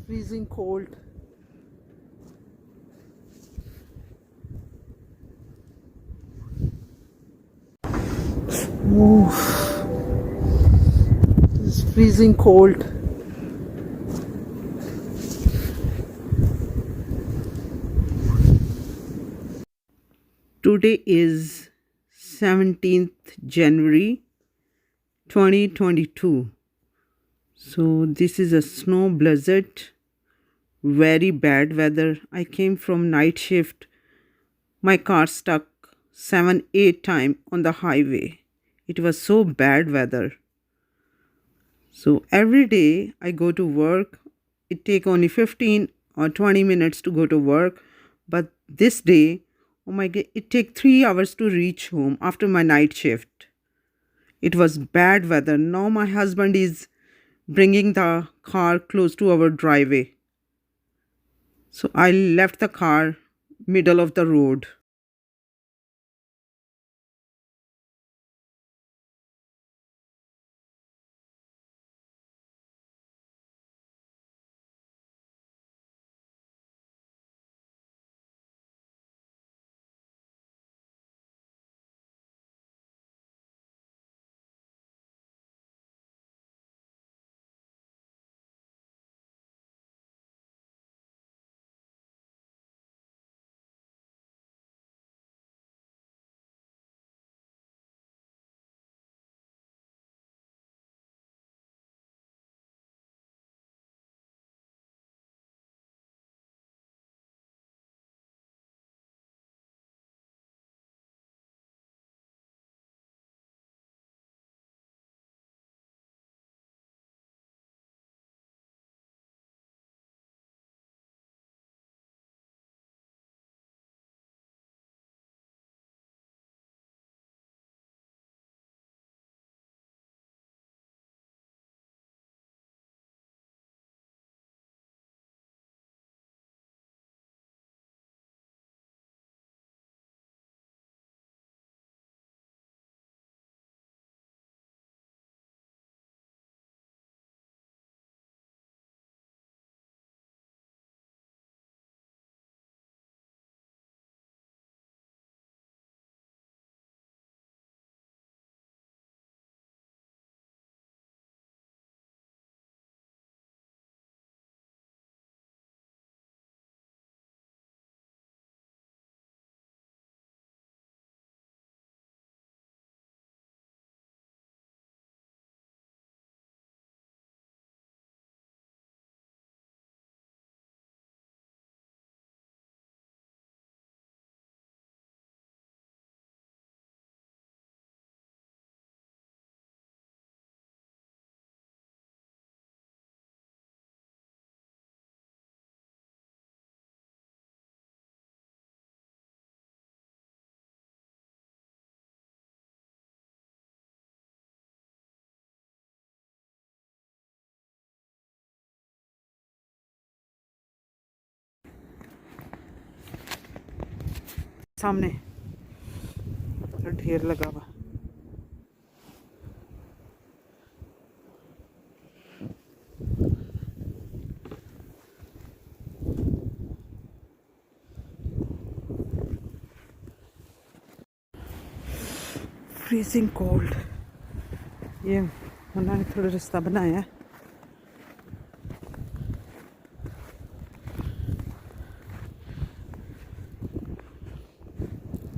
freezing cold. Ooh, it's freezing cold. Today is 17th January 2022. So this is a snow blizzard, very bad weather. I came from night shift. My car stuck 7-8 times on the highway. It was so bad weather. So every day I go to work. It take only 15 or 20 minutes to go to work. But this day, oh my God, it take 3 hours to reach home after my night shift. It was bad weather. Now my husband is bringing the car close to our driveway. So I left the car middle of the road. सामने ढेर लगा हुआ. Freezing cold. ये उन्होंने थोड़ा रास्ता बनाया है.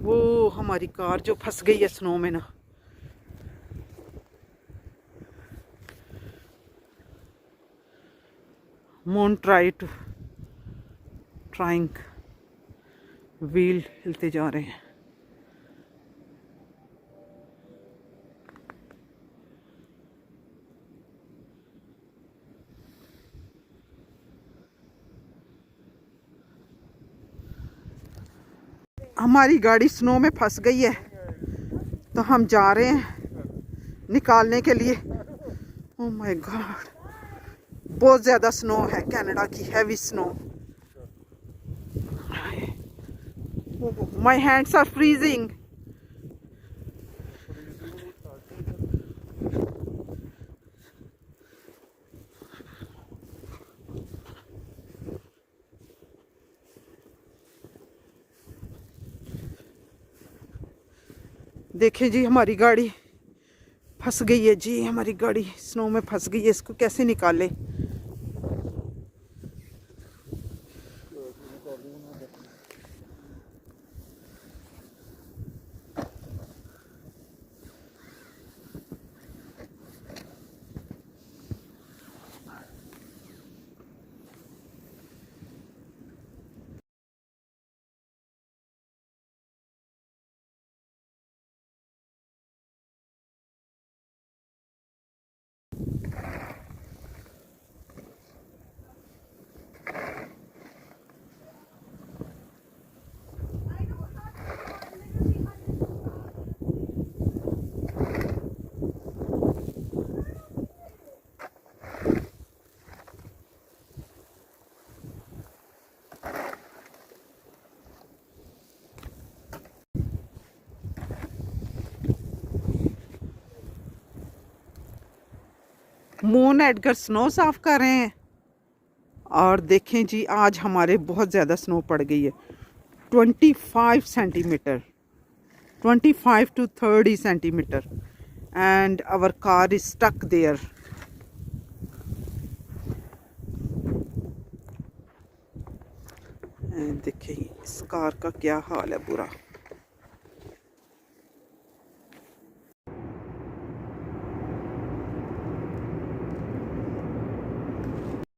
वो हमारी कार जो फंस गई है स्नो में ना. Won't trying व्हील हिलते जा रहे हैं. हमारी गाड़ी स्नो में फंस गई है तो हम जा रहे हैं निकालने के लिए. ओह माय गॉड, बहुत ज़्यादा स्नो है कनाडा की, heavy snow. My hands are freezing. देखें जी हमारी गाड़ी फंस गई है जी, हमारी गाड़ी स्नो में फंस गई है, इसको कैसे निकाले। मून एडगर स्नो साफ कर रहे हैं। और देखें जी आज हमारे बहुत ज़्यादा स्नो पड़ गई है, 25 centimetre, 25 to 30 centimetre, and our car is stuck there. देखें इस कार का क्या हाल है बुरा।